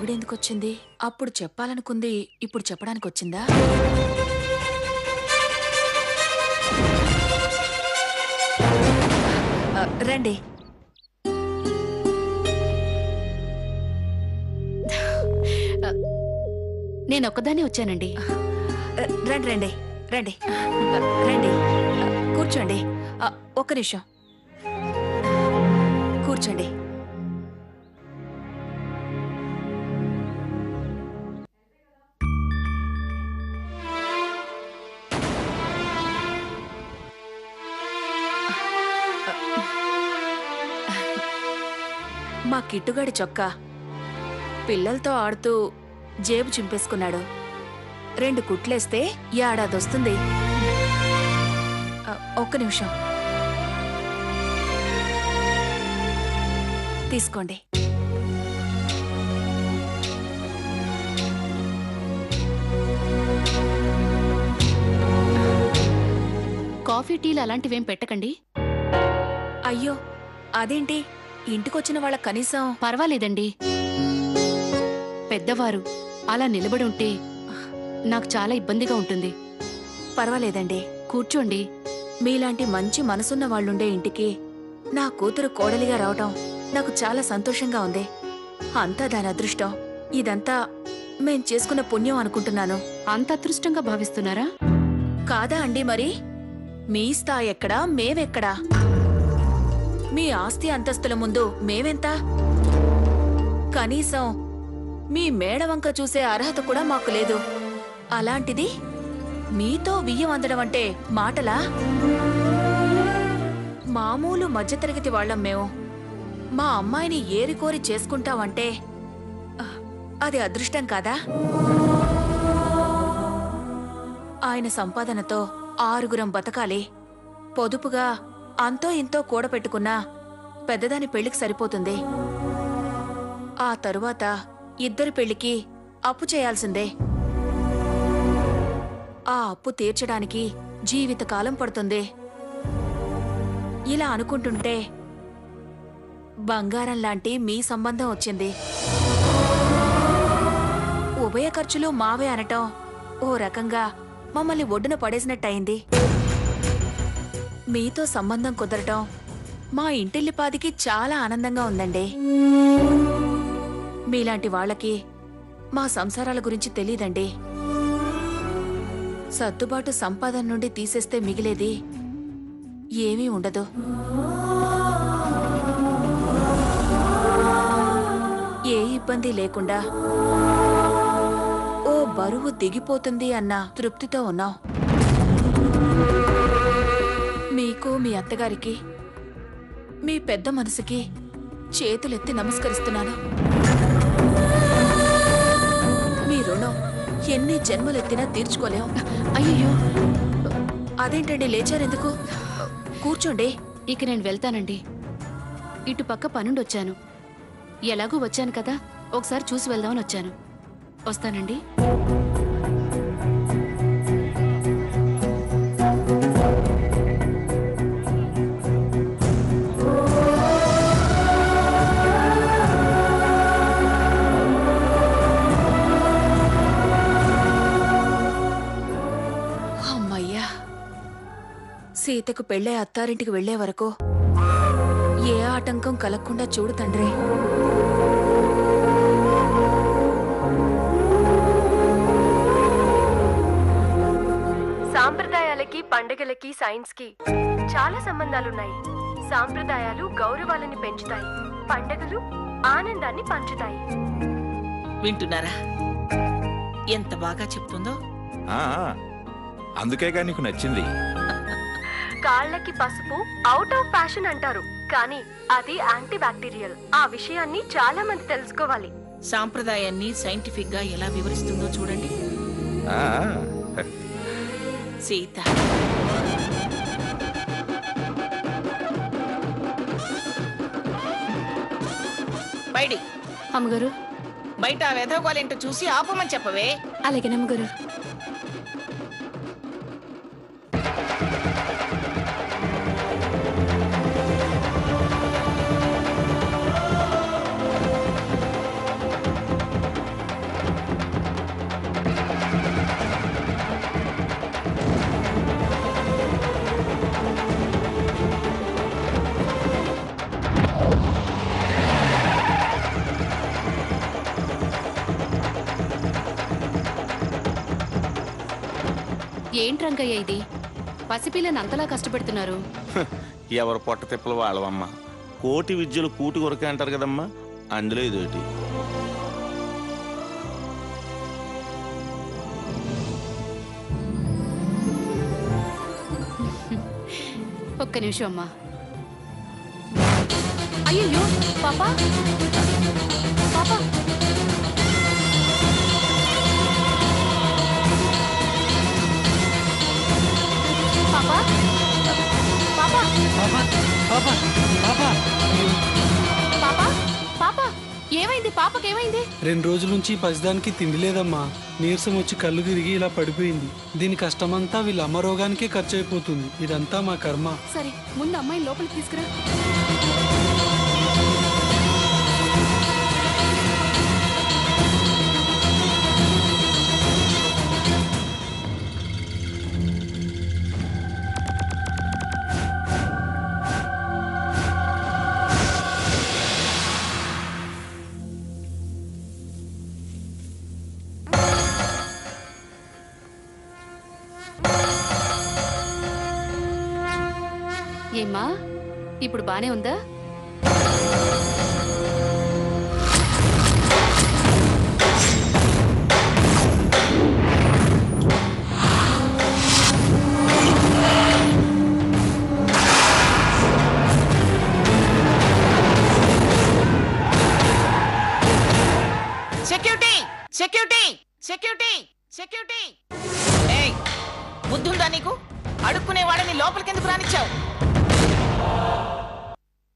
ఇప్పుడెందుకొచ్చింది? అప్పుడు చెప్పాలనుకుంది ఇప్పుడు చెప్పడానికొచ్చిందా? రండి. నేనొక్కదాన్నే వచ్చానండి. రండి రండి రండి రండి. కూర్చోండి. ఒక్క నిమిషం కూర్చోండి. మా కిట్టుగాడి చొక్కా పిల్లలతో ఆడుతూ జేబు చింపేసుకున్నాడు. 2 కుట్లేస్తే ఏడాదొస్తుంది. ఒక్క నిమిషం తీసుకోండి. కాఫీ టీలు అలాంటివేం పెట్టకండి. అయ్యో అదేంటి? ఇంటికొచ్చిన వాళ్ళ కనీసం పర్వాలేదండి. పెద్దవారు అలా నిలబడి ఉంటే నాకు చాలా ఇబ్బందిగా ఉంటుంది. పర్వాలేదండి. కూర్చోండి. మీలాంటి మంచి మనసున్న వాళ్ళుండే ఇంటికి నా కూతురు కోడలిగా రావటం నాకు చాలా సంతోషంగా ఉంది. అంతా దాని అదృష్టం. ఇదంతా మేం చేసుకున్న పుణ్యం అనుకుంటున్నాను. అంత అదృష్టంగా భావిస్తున్నారా? కాదా అండి మరి? మీ స్థాయి ఎక్కడా, మేమెక్కడా? మీ ఆస్తి అంతస్తుల ముందు మేమెంత? కనీసం మీ మేడవంక చూసే అర్హత కూడా మాకు లేదు. అలాంటిది మీతో బియ్యం అందడం అంటే మాటలా? మామూలు మధ్యతరగతి వాళ్ళం మేము. మా అమ్మాయిని ఏరికోరి చేసుకుంటావంటే అది అదృష్టం కాదా? ఆయన సంపాదనతో 6గురం బతకాలి. పొదుపుగా అంతో ఇంతో కూడపెట్టుకున్నా పెద్దదాని పెళ్లికి సరిపోతుంది. ఆ తరువాత ఇద్దరి పెళ్లికి అప్పు చేయాల్సిందే. ఆ అప్పు తీర్చడానికి జీవితకాలం పడుతుంది. ఇలా అనుకుంటుంటే బంగారం లాంటి మీ సంబంధం వచ్చింది. ఉభయ ఖర్చులు మావే అనటం ఓ రకంగా మమ్మల్ని ఒడ్డున పడేసినట్టయింది. మీతో సంబంధం కుదరటం మా ఇంటిల్లిపాదికి చాలా ఆనందంగా ఉందండి. మీలాంటి వాళ్ళకి మా సంసారాల గురించి తెలీదండి. సర్దుబాటు సంపాదన నుండి తీసేస్తే మిగిలేది ఏమీ ఉండదు. ఏ ఇబ్బంది లేకుండా ఓ బరువు దిగిపోతుంది అన్న తృప్తితో ఉన్నాం. మీకు, మీ అత్తగారికి, మీ పెద్ద మనసుకి చేతులెత్తి నమస్కరిస్తున్నాను. మీ రుణం ఎన్ని జన్మలెత్తినా తీర్చుకోలేం. అయ్యో, అదేంటండి లేచారెందుకు? కూర్చోండి. ఇక నేను వెళ్తానండి. ఇటు పక్క పనుండొచ్చాను. ఎలాగూ వచ్చాను కదా, ఒకసారి చూసి వెళ్దామని వచ్చాను. వస్తానండి. అమ్మయ్యా, సీతకు పెళ్ళే అత్తారింటికి వెళ్లే వరకు ఏ ఆటంకం కలగకుండా చూడు తండ్రి. సాంప్రదాయాలకి, పండగలకి, సైన్స్ కి చాలా సంబంధాలున్నాయి. సాంప్రదాయాలు గౌరవాలని పెంచుతాయి, పండగలు ఆనందాన్ని పంచుతాయి. వింటున్నారా ఎంత బాగా చెప్తుందో? అందుకేగా నీకు నచ్చింది. కాళ్ళకి పసుపు అవుట్ ఆఫ్ ఫ్యాషన్ అంటారు, కానీ అది యాంటీ బ్యాక్టీరియల్. ఆ విషయాన్ని చాలా మంది తెలుసుకోవాలి. సాంప్రదాయాన్ని సైంటిఫిక్ గా ఎలా వివరిస్తుందో చూడండి. సీత, బయటి. అమ్మగారు, బయట వెధగోలేంటో చూసి ఆపమని చెప్పవే. అలాగే అమ్మగారు. ఏంటి రంగయ్య ఇది? పసిపిల్లని అంతలా కష్టపెడుతున్నారు. ఎవరు పొట్ట తిప్పలు వాళ్ళవమ్మా. కోటి విద్యలు కూటి కొరకే అంటారు కదమ్మా, అందులో ఇదోటి. ఒక్క నిమిషం అమ్మా. అయ్యో పాపా, పాపా, పాపా, పాపా, పాపా, పాపా, ఏమైంది? పాపకేమైంది? 2 రోజుల నుంచి పసిదానికి తిండి లేదమ్మా. నీరసం వచ్చి కళ్ళు తిరిగి ఇలా పడిపోయింది. దీని కష్టమంతా వీళ్ళ అమ్మ రోగానికే ఖర్చు అయిపోతుంది. ఇదంతా మా కర్మ. సరే, ముందు అమ్మాయిని లోపలికి తీసుకురా. ఏమ్మా, ఇప్పుడు బానే ఉందా? Security, security, security, security! ఏయ్, బుద్ధుందా నీకు? అడుక్కునే వాడిని లోపలికి ఎందుకు రానిచ్చావు?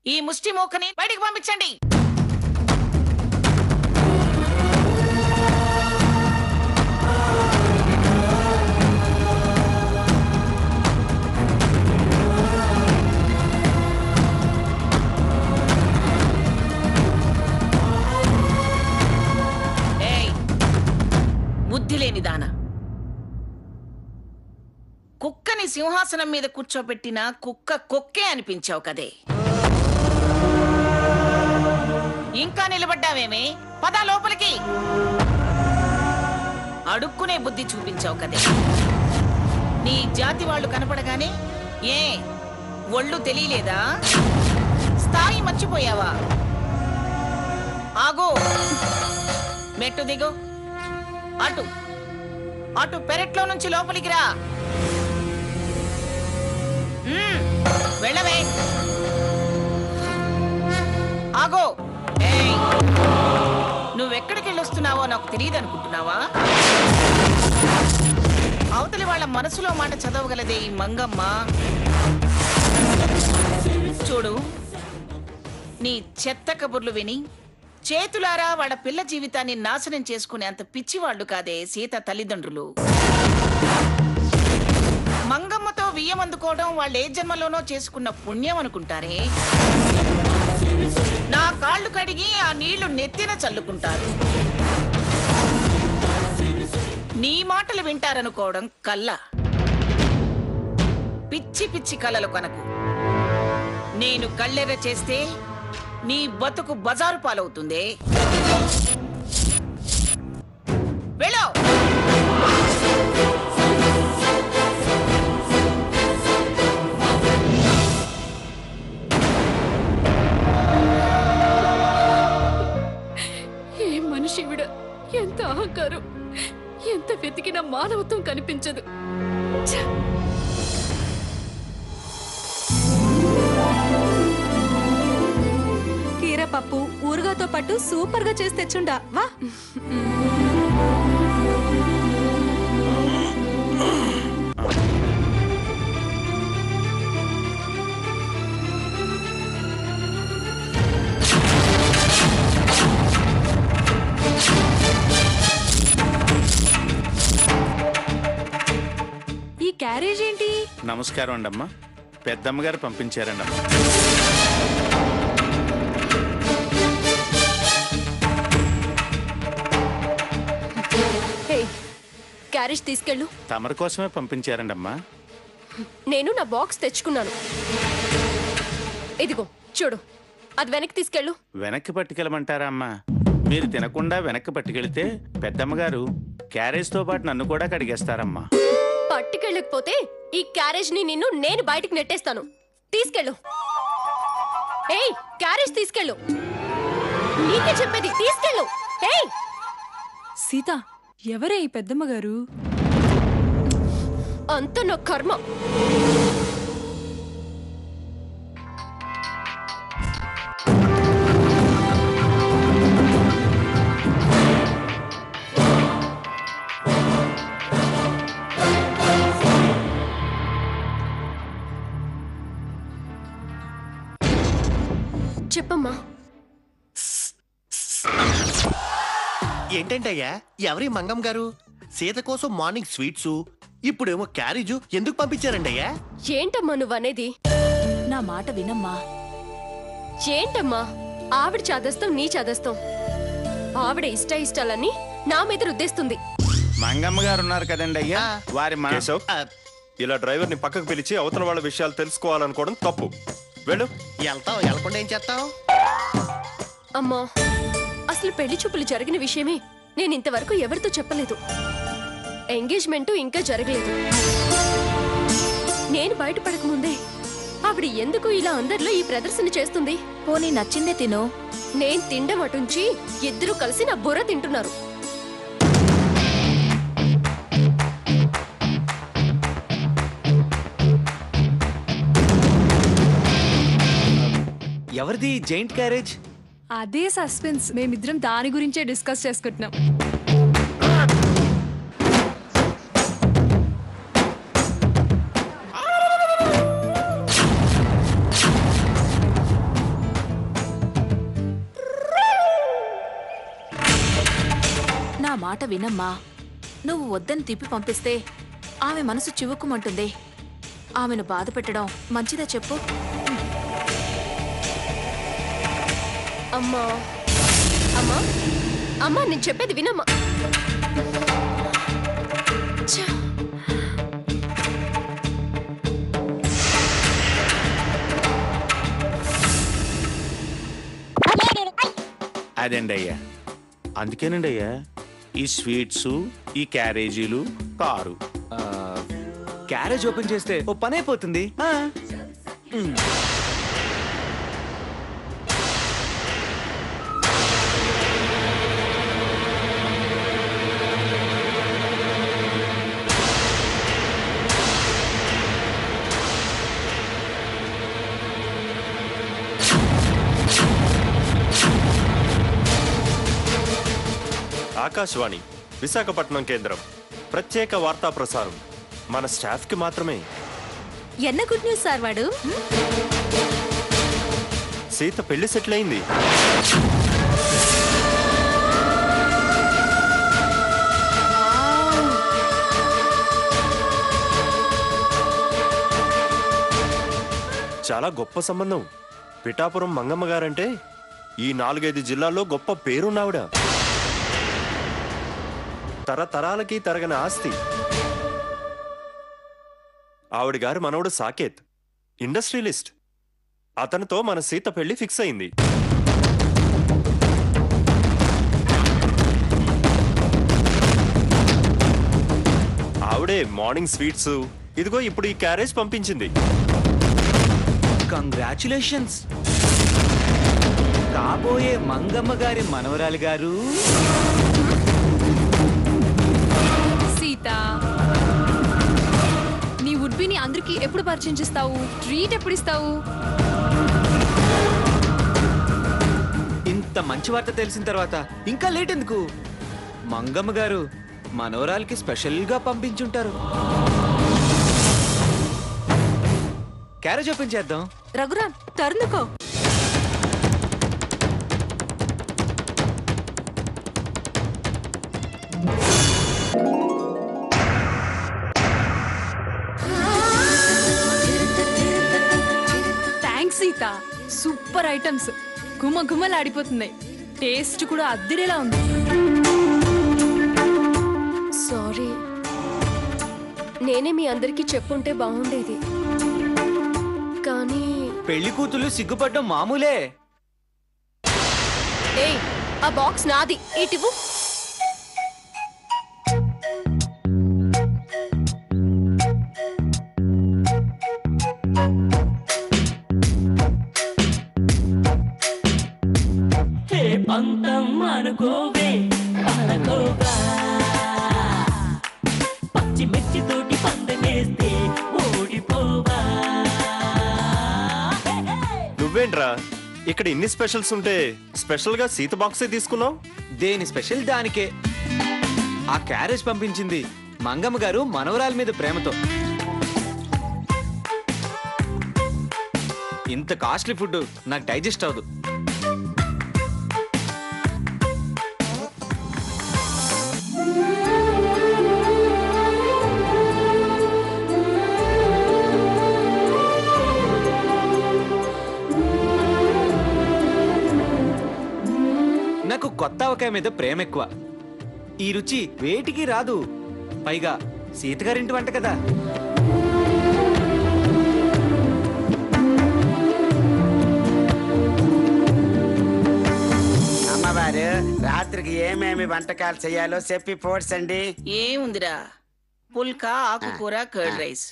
ఈ ముష్టి మూకని బయటికి పంపించండి. ఏయ్, బుద్ధి లేని దానా! కుక్కని సింహాసనం మీద కూర్చోబెట్టిన కుక్కే అనిపించావు కదే. ఇంకా నిలబడ్డావేమే? పద లోపలికి. అడుక్కునే బుద్ధి చూపించావు కదే. నీ జాతి వాళ్ళు కనపడగానే ఏ ఒళ్ళు తెలియలేదా? స్థాయి మర్చిపోయావా? ఆగో, మెట్టు దిగు. అటు అటు పెరట్లో నుంచి లోపలికి రా. వెళ్ళవే. ఆగో. ఏయ్, నువ్వెక్కడికి వెళ్ళొస్తున్నావో నాకు తెలియదు అనుకుంటున్నావా? అవతలి వాళ్ళ మనసులో మాట చదవగలదే ఈ మంగమ్మ. చూడు, నీ చెత్త కబుర్లు విని చేతులారా వాళ్ళ పిల్ల జీవితాన్ని నాశనం చేసుకునే అంత పిచ్చివాళ్లు కాదే సీత తల్లిదండ్రులు. మంగమ్మతో బియ్యం అందుకోవడం వాళ్ళు ఏ జన్మలోనో చేసుకున్న పుణ్యం అనుకుంటారే. నా కాళ్ళు కడిగి ఆ నీళ్లు నెత్తిన చల్లుకుంటారు. నీ మాటలు వింటారనుకోవడం కల్ల. పిచ్చి పిచ్చి కలలు కనకు. నేను కళ్ళెర్ర చేస్తే నీ బతుకు బజారు పాలవుతుంది. వెళ్ళు. శివుడా, ఎంత అహంకారం! ఎంత వెతికినా మానవత్వం కనిపించదు. కీర పప్పు ఊరుగాతో పాటు సూపర్ గా చేసి తెచ్చుండా. వా, క్యారేజ్ ఏంటి? నమస్కారం అండమ్మా. పెద్దమ్మగారు పంపించారండమ్మా. క్యారేజ్ తీసుకెళ్ళు. తమరి కోసమే పంపించారండమ్మా. నేను నా బాక్స్ తెచ్చుకున్నాను. ఇదిగో చూడు, అది వెనక్కి తీసుకెళ్ళు. వెనక్కి పట్టుకెళ్ళమంటారా అమ్మా? మీరు తినకుండా వెనక్కి పట్టుకెళ్తే పెద్దమ్మగారు క్యారేజ్తో పాటు నన్ను కూడా కడిగేస్తారమ్మా. పట్టుకెళ్ళకపోతే ఈ క్యారేజ్ ని నేను బయటికి నెట్టేస్తాను. తీసుకెళ్ళు. ఏయ్, క్యారేజ్ తీసుకెళ్ళు. నీకే చెప్పేది, తీసుకెళ్ళు. ఏయ్, సీత, ఎవరే ఈ పెద్దమ్మ గారు? అంత నా కర్మ. చెప్పమ్మా. ఏంటంటయ్యా, ఎవరి మంగం గారు? సీత కోసం మార్నింగ్ స్వీట్స్, ఇప్పుడేమో క్యారేజు ఎందుకు పంపించారండి అయ్యా? ఏంటమ్మా నువ్వనేది? నా మాట వినమ్మా. ఏంటమ్మా ఆవిడ చాదస్తాం, నీ చాదస్తాం. ఆవిడ ఇష్టాలన్నీ నా మీద రుద్దేస్తుంది. మంగమ్మ గారు ఉన్నారు కదండి అయ్యా, వారి కేశవ్, ఇలా డ్రైవర్ని పక్కకు పిలిచి అవతల వాళ్ళ విషయాలు తెలుసుకోవాలనుకోవడం తప్పు. వెళ్ళు. వెళ్తావు, వెళ్ళకుండా ఏం చేస్తావు? అమ్మా, అసలు పెళ్లి చూపులు జరిగిన విషయమే నేను ఇంతవరకు ఎవరితో చెప్పలేదు. ఎంగేజ్మెంట్ ఇంకా జరగలేదు. నేను బయటపడక ముందే ఆవిడ ఎందుకు ఇలా అందరిలో ఈ ప్రదర్శన చేస్తుంది? పోనీ నచ్చిందే తిను. నేను తిండం అటుంచి ఇద్దరు కలిసి నా బుర్ర తింటున్నారు. ఎవరిది జైంట్ క్యారేజ్? అదే సస్పెన్స్. మేమిద్దరం దాని గురించే డిస్కస్ చేసుకుంటున్నాం. నా మాట వినమ్మా. నువ్వు వద్దని తిప్పి పంపిస్తే ఆమె మనసు చివుక్కుమంటుంది. ఆమెను బాధ పెట్టడం మంచిదా చెప్పు? అమ్మా అమ్మా అమ్మా, నేను చెప్పేది వినమ్మా. అదండి అయ్యా, అందుకేనండి అయ్యా ఈ స్వీట్స్, ఈ క్యారేజీలు, కారు. క్యారేజ్ ఓపెన్ చేస్తే ఓ పని అయిపోతుంది. ఆకాశవాణి విశాఖపట్నం కేంద్రం ప్రత్యేక వార్తా ప్రసారం మన స్టాఫ్ కి మాత్రమే. ఎన్న గుడ్ న్యూస్ సార్ వాడు. సీత పెళ్లి సెటిల్ అయింది. చాలా గొప్ప సంబంధం. పిఠాపురం మంగమ్మ గారంటే ఈ 4-5 జిల్లాల్లో గొప్ప పేరున్నావిడ. తరతరాలకి తరగని ఆస్తి. ఆవిడ గారు మనవడు సాకేత్, ఇండస్ట్రియలిస్ట్. అతనితో మన సీత పెళ్లి ఫిక్స్ అయింది. ఆవిడే మార్నింగ్ స్వీట్స్, ఇదిగో ఇప్పుడు ఈ క్యారేజ్ పంపించింది. కంగ్రాచులేషన్స్ కాబోయే మంగమ్మ గారి మనవరాలు గారు. సీత, నీ వుడ్బిని అందరికి ఎప్పుడు పరిచయం చేస్తావు? ట్రీట్ ఎప్పుడు ఇస్తావు? ఇంత మంచి వార్త తెలిసిన తర్వాత ఇంకా లేట్ ఎందుకు? మంగమ్మ గారు మనవరాలకి స్పెషల్గా పంపించుంటారు. క్యారేజ్ ఓపెన్ చేద్దాం. రఘురామ్, తరుణుకో. Thanks Sita, super items. గుమ్మ గుమ్మలాడిపోతున్నాయి. టేస్ట్ కూడా అద్దిరేలా ఉంది. సారీ, నేనే మీ అందరికీ చెప్పుంటే బాగుండేది. కానీ పెళ్లి కూతుళ్ళు సిగ్గుపడ్డం మామూలే. ఏయ్, ఆ బాక్స్ నాది, ఇటివ్వు. హే పంతం అనుకోవే అనుకోవా పచ్చి మిర్చితోటి పందెమేస్తే ఓడిపోవా నువ్వేంట్రా ఇక్కడ ఇన్ని స్పెషల్స్ ఉంటే స్పెషల్ గా సీత బాక్సే తీసుకున్నావు? దేని స్పెషల్ దానికే. ఆ క్యారేజ్ పంపించింది మంగమ్మ గారు మనవరాల మీద ప్రేమతో. ఇంత కాస్ట్లీ ఫుడ్ నాకు డైజెస్ట్ అవ్వదు. నాకు కొత్త ఆవకాయ మీద ప్రేమ ఎక్కువ. ఈ రుచి వేటికి రాదు. పైగా సీతగారింటి వంట కదా. అమ్మవారు రాత్రికి ఏమేమి వంటకాలు చేయాలో చెప్పి పోడ్చండి. ఏముందిరా, పుల్కా, ఆకుకూర, కర్డ్ రైస్.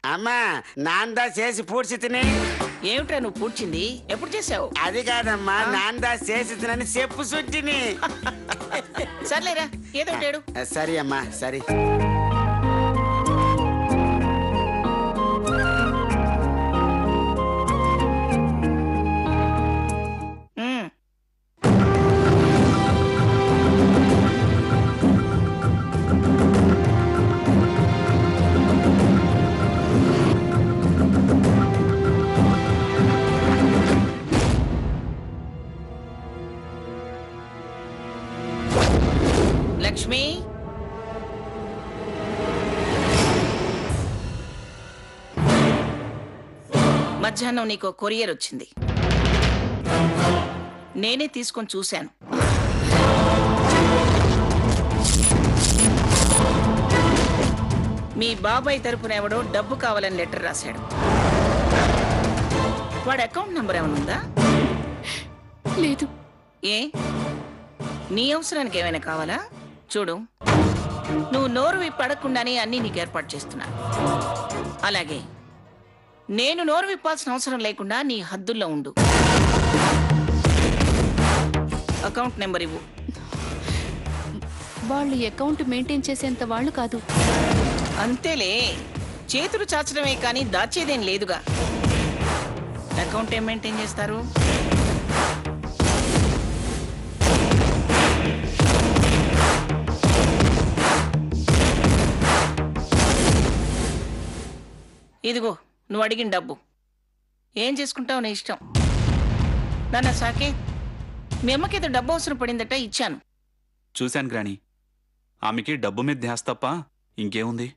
అమ్మా నాందా చేసి పూడ్చి తిని. ఏమిట్రా నువ్వు పూడ్చింది? ఎప్పుడు చేసావు? అది కాదమ్మా, నాందా చేసి తినని చెప్పు సుట్టిని. సర్లేరా, ఏదో ఒకటి. సరే అమ్మా సరే. లక్ష్మి, మధ్యాహ్నం నీకు కొరియర్ వచ్చింది. నేనే తీసుకొని చూశాను. మీ బాబాయ్ తరపున ఎవడో డబ్బు కావాలని లెటర్ రాశాడు. వాడి అకౌంట్ నంబర్ ఏమైనా ఉందా? లేదు. ఏ, నీ అవసరానికి ఏమైనా కావాలా? చూడు, నువ్వు నోరు విప్పడకుండానే అన్నీ నీకు ఏర్పాటు చేస్తున్నా. అలాగే నేను నోరు విప్పాల్సిన అవసరం లేకుండా నీ హద్దుల్లో ఉండు. అకౌంట్ నెంబర్ ఇవ్వు. వాళ్ళు అకౌంట్ మెయింటైన్ చేసేంత వాళ్ళు కాదు. అంతేలే, చేతులు చాచడమే కానీ దాచేదేం లేదుగా. అకౌంట్ ఏం మెయింటైన్ చేస్తారు? ఇదిగో నువ్వు అడిగిన డబ్బు. ఏం చేసుకుంటావు నీ ఇష్టం. నాన్న సాకే, మీ అమ్మకి ఏదో డబ్బు అవసరం పడిందట, ఇచ్చాను. చూశాను గ్రాని, ఆమెకి డబ్బు మీద ధ్యాస తప్ప ఇంకేముంది?